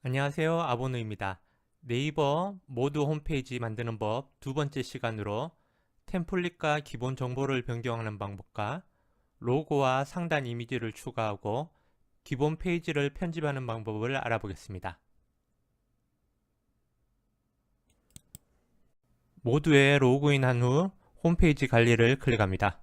안녕하세요. 아보노입니다. 네이버 모두 홈페이지 만드는 법 두 번째 시간으로 템플릿과 기본 정보를 변경하는 방법과 로고와 상단 이미지를 추가하고 기본 페이지를 편집하는 방법을 알아보겠습니다. 모두에 로그인한 후 홈페이지 관리를 클릭합니다.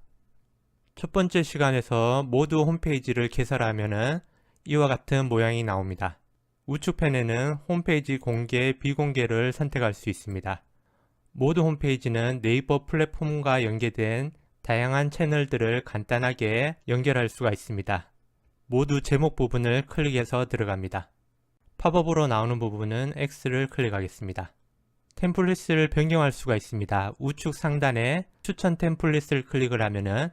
첫 번째 시간에서 모두 홈페이지를 개설하면 이와 같은 모양이 나옵니다. 우측편에는 홈페이지 공개, 비공개를 선택할 수 있습니다. 모두 홈페이지는 네이버 플랫폼과 연계된 다양한 채널들을 간단하게 연결할 수가 있습니다. 모두 제목 부분을 클릭해서 들어갑니다. 팝업으로 나오는 부분은 X를 클릭하겠습니다. 템플릿을 변경할 수가 있습니다. 우측 상단에 추천 템플릿을 클릭을 하면은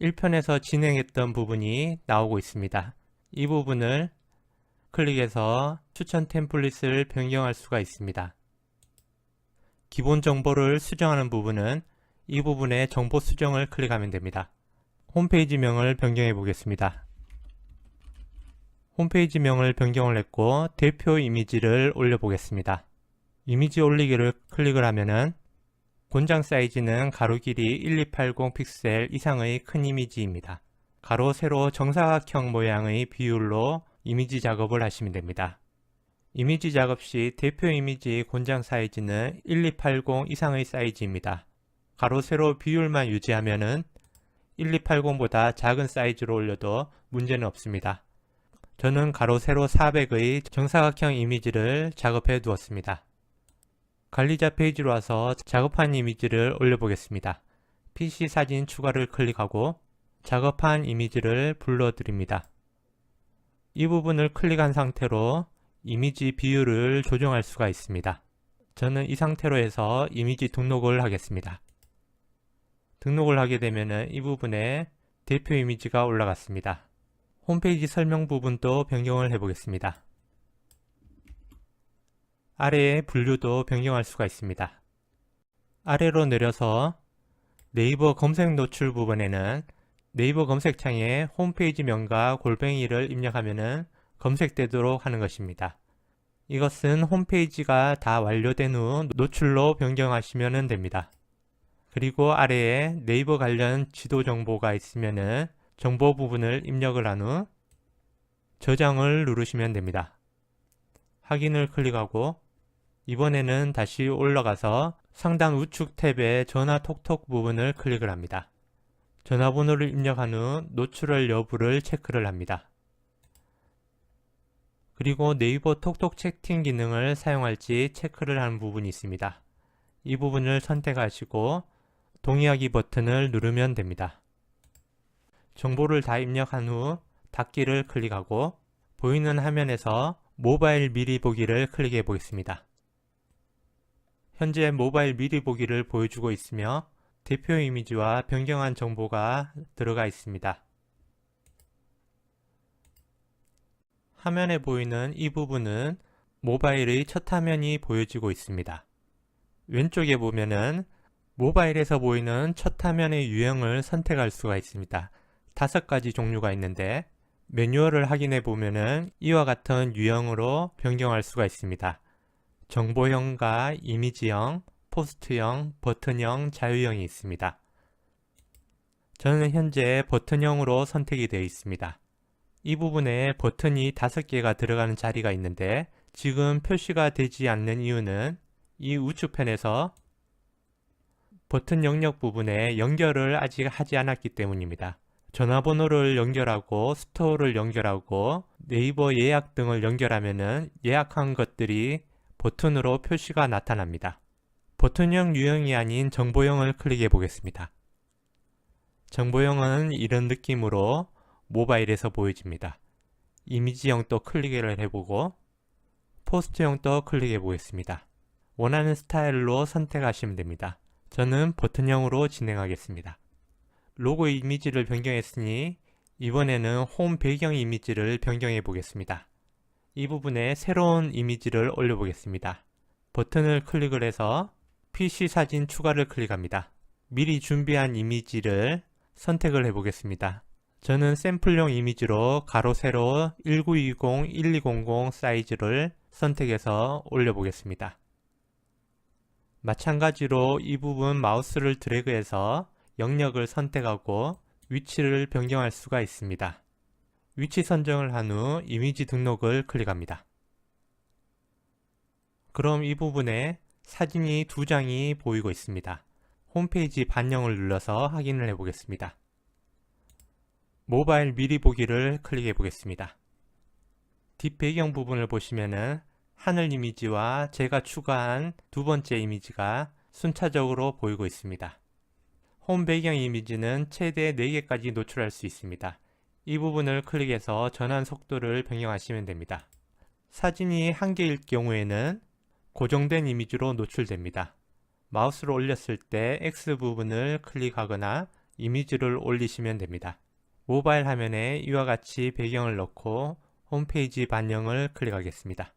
1편에서 진행했던 부분이 나오고 있습니다. 이 부분을 클릭해서 추천 템플릿을 변경할 수가 있습니다. 기본 정보를 수정하는 부분은 이 부분에 정보 수정을 클릭하면 됩니다. 홈페이지명을 변경해 보겠습니다. 홈페이지명을 변경을 했고 대표 이미지를 올려 보겠습니다. 이미지 올리기를 클릭을 하면은 권장 사이즈는 가로 길이 1280 픽셀 이상의 큰 이미지입니다. 가로 세로 정사각형 모양의 비율로 이미지 작업을 하시면 됩니다. 이미지 작업 시 대표 이미지 권장 사이즈는 1280 이상의 사이즈입니다. 가로 세로 비율만 유지하면 1280보다 작은 사이즈로 올려도 문제는 없습니다. 저는 가로 세로 400의 정사각형 이미지를 작업해 두었습니다. 관리자 페이지로 와서 작업한 이미지를 올려보겠습니다. PC 사진 추가를 클릭하고 작업한 이미지를 불러드립니다. 이 부분을 클릭한 상태로 이미지 비율을 조정할 수가 있습니다. 저는 이 상태로 해서 이미지 등록을 하겠습니다. 등록을 하게 되면 이 부분에 대표 이미지가 올라갔습니다. 홈페이지 설명 부분도 변경을 해보겠습니다. 아래의 분류도 변경할 수가 있습니다. 아래로 내려서 네이버 검색 노출 부분에는 네이버 검색창에 홈페이지명과 골뱅이를 입력하면 검색되도록 하는 것입니다. 이것은 홈페이지가 다 완료된 후 노출로 변경하시면 됩니다. 그리고 아래에 네이버 관련 지도 정보가 있으면 정보 부분을 입력을 한 후 저장을 누르시면 됩니다. 확인을 클릭하고 이번에는 다시 올라가서 상단 우측 탭의 전화 톡톡 부분을 클릭을 합니다. 전화번호를 입력한 후 노출할 여부를 체크를 합니다. 그리고 네이버 톡톡 채팅 기능을 사용할지 체크를 하는 부분이 있습니다. 이 부분을 선택하시고 동의하기 버튼을 누르면 됩니다. 정보를 다 입력한 후 닫기를 클릭하고 보이는 화면에서 모바일 미리 보기를 클릭해 보겠습니다. 현재 모바일 미리 보기를 보여주고 있으며 대표 이미지와 변경한 정보가 들어가 있습니다. 화면에 보이는 이 부분은 모바일의 첫 화면이 보여지고 있습니다. 왼쪽에 보면은 모바일에서 보이는 첫 화면의 유형을 선택할 수가 있습니다. 5가지 종류가 있는데 매뉴얼을 확인해 보면은 이와 같은 유형으로 변경할 수가 있습니다. 정보형과 이미지형, 포스트형, 버튼형, 자유형이 있습니다. 저는 현재 버튼형으로 선택이 되어 있습니다. 이 부분에 버튼이 5개가 들어가는 자리가 있는데 지금 표시가 되지 않는 이유는 이 우측편에서 버튼 영역 부분에 연결을 아직 하지 않았기 때문입니다. 전화번호를 연결하고 스토어를 연결하고 네이버 예약 등을 연결하면 예약한 것들이 버튼으로 표시가 나타납니다. 버튼형 유형이 아닌 정보형을 클릭해 보겠습니다. 정보형은 이런 느낌으로 모바일에서 보여집니다. 이미지형도 클릭을 해보고 포스트형도 클릭해 보겠습니다. 원하는 스타일로 선택하시면 됩니다. 저는 버튼형으로 진행하겠습니다. 로고 이미지를 변경했으니 이번에는 홈 배경 이미지를 변경해 보겠습니다. 이 부분에 새로운 이미지를 올려 보겠습니다. 버튼을 클릭을 해서 PC 사진 추가를 클릭합니다. 미리 준비한 이미지를 선택을 해 보겠습니다. 저는 샘플용 이미지로 가로 세로 1920-1200 사이즈를 선택해서 올려보겠습니다. 마찬가지로 이 부분 마우스를 드래그해서 영역을 선택하고 위치를 변경할 수가 있습니다. 위치 선정을 한 후 이미지 등록을 클릭합니다. 그럼 이 부분에 사진이 2장이 보이고 있습니다. 홈페이지 반영을 눌러서 확인을 해보겠습니다. 모바일 미리 보기를 클릭해 보겠습니다. 뒷배경 부분을 보시면은 하늘 이미지와 제가 추가한 두 번째 이미지가 순차적으로 보이고 있습니다. 홈 배경 이미지는 최대 4개까지 노출할 수 있습니다. 이 부분을 클릭해서 전환 속도를 변경하시면 됩니다. 사진이 1개일 경우에는 고정된 이미지로 노출됩니다. 마우스를 올렸을 때 X 부분을 클릭하거나 이미지를 올리시면 됩니다. 모바일 화면에 이와 같이 배경을 넣고 홈페이지 반영을 클릭하겠습니다.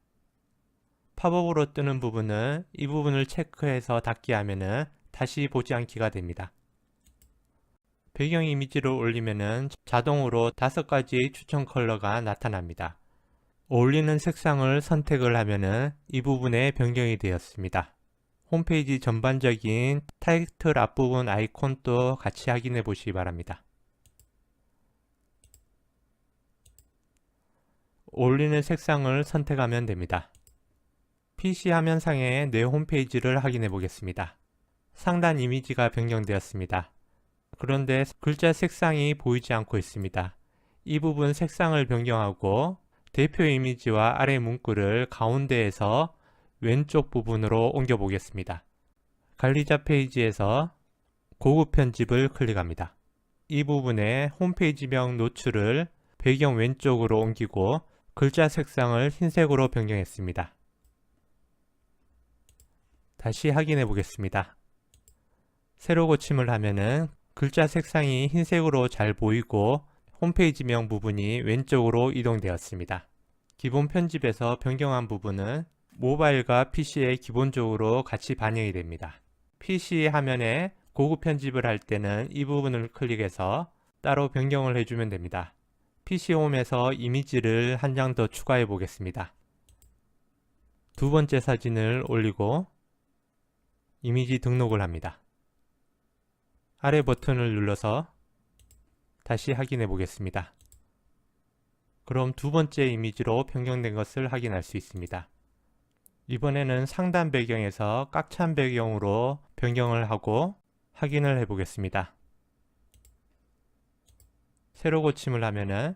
팝업으로 뜨는 부분은 이 부분을 체크해서 닫기 하면은 다시 보지 않기가 됩니다. 배경 이미지를 올리면은 자동으로 5가지의 추천 컬러가 나타납니다. 어울리는 색상을 선택을 하면은 이 부분에 변경이 되었습니다. 홈페이지 전반적인 타이틀 앞부분 아이콘도 같이 확인해 보시기 바랍니다. 어울리는 색상을 선택하면 됩니다. PC 화면상의 내 홈페이지를 확인해 보겠습니다. 상단 이미지가 변경되었습니다. 그런데 글자 색상이 보이지 않고 있습니다. 이 부분 색상을 변경하고 대표 이미지와 아래 문구를 가운데에서 왼쪽 부분으로 옮겨 보겠습니다. 관리자 페이지에서 고급 편집을 클릭합니다. 이 부분에 홈페이지명 노출을 배경 왼쪽으로 옮기고 글자 색상을 흰색으로 변경했습니다. 다시 확인해 보겠습니다. 새로 고침을 하면은 글자 색상이 흰색으로 잘 보이고 홈페이지명 부분이 왼쪽으로 이동되었습니다. 기본 편집에서 변경한 부분은 모바일과 PC에 기본적으로 같이 반영이 됩니다. PC 화면에 고급 편집을 할 때는 이 부분을 클릭해서 따로 변경을 해주면 됩니다. PC 홈에서 이미지를 한 장 더 추가해 보겠습니다. 두 번째 사진을 올리고 이미지 등록을 합니다. 아래 버튼을 눌러서 다시 확인해 보겠습니다. 그럼 두 번째 이미지로 변경된 것을 확인할 수 있습니다. 이번에는 상단 배경에서 꽉 찬 배경으로 변경을 하고 확인을 해 보겠습니다. 새로 고침을 하면은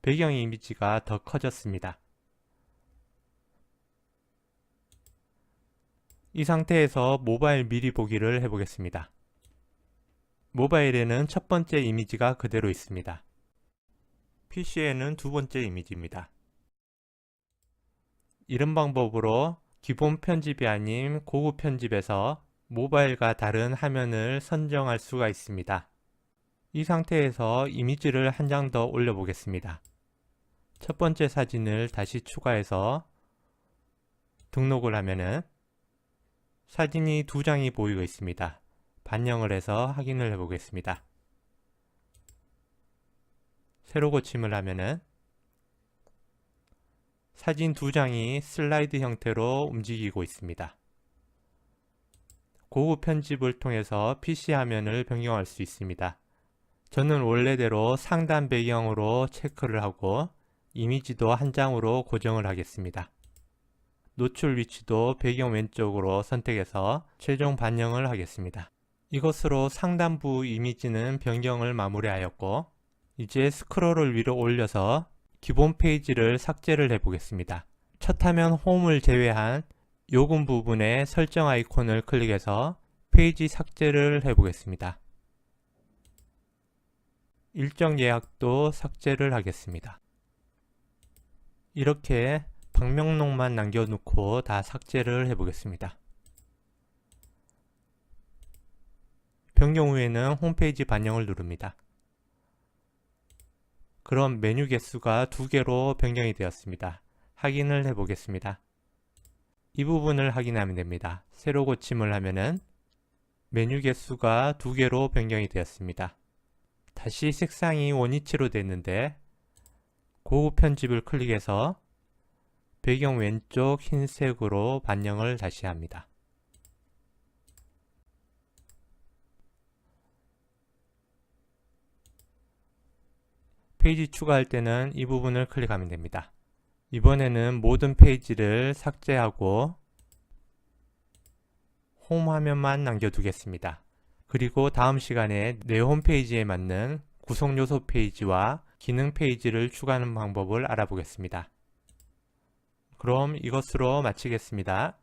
배경 이미지가 더 커졌습니다. 이 상태에서 모바일 미리 보기를 해 보겠습니다. 모바일에는 첫 번째 이미지가 그대로 있습니다. PC에는 두 번째 이미지입니다. 이런 방법으로 기본 편집이 아닌 고급 편집에서 모바일과 다른 화면을 선정할 수가 있습니다. 이 상태에서 이미지를 한 장 더 올려 보겠습니다. 첫 번째 사진을 다시 추가해서 등록을 하면은 사진이 2장이 보이고 있습니다. 반영을 해서 확인을 해 보겠습니다. 새로 고침을 하면은 사진 2장이 슬라이드 형태로 움직이고 있습니다. 고급 편집을 통해서 PC 화면을 변경할 수 있습니다. 저는 원래대로 상단 배경으로 체크를 하고 이미지도 한 장으로 고정을 하겠습니다. 노출 위치도 배경 왼쪽으로 선택해서 최종 반영을 하겠습니다. 이것으로 상단부 이미지는 변경을 마무리하였고 이제 스크롤을 위로 올려서 기본 페이지를 삭제를 해 보겠습니다. 첫 화면 홈을 제외한 요금 부분에 설정 아이콘을 클릭해서 페이지 삭제를 해 보겠습니다. 일정 예약도 삭제를 하겠습니다. 이렇게 방명록만 남겨놓고 다 삭제를 해 보겠습니다. 변경 후에는 홈페이지 반영을 누릅니다. 그럼 메뉴 개수가 2개로 변경이 되었습니다. 확인을 해 보겠습니다. 이 부분을 확인하면 됩니다. 새로 고침을 하면은 메뉴 개수가 2개로 변경이 되었습니다. 다시 색상이 원위치로 됐는데 고급 편집을 클릭해서 배경 왼쪽 흰색으로 반영을 다시 합니다. 페이지 추가할 때는 이 부분을 클릭하면 됩니다. 이번에는 모든 페이지를 삭제하고 홈 화면만 남겨두겠습니다. 그리고 다음 시간에 내 홈페이지에 맞는 구성 요소 페이지와 기능 페이지를 추가하는 방법을 알아보겠습니다. 그럼 이것으로 마치겠습니다.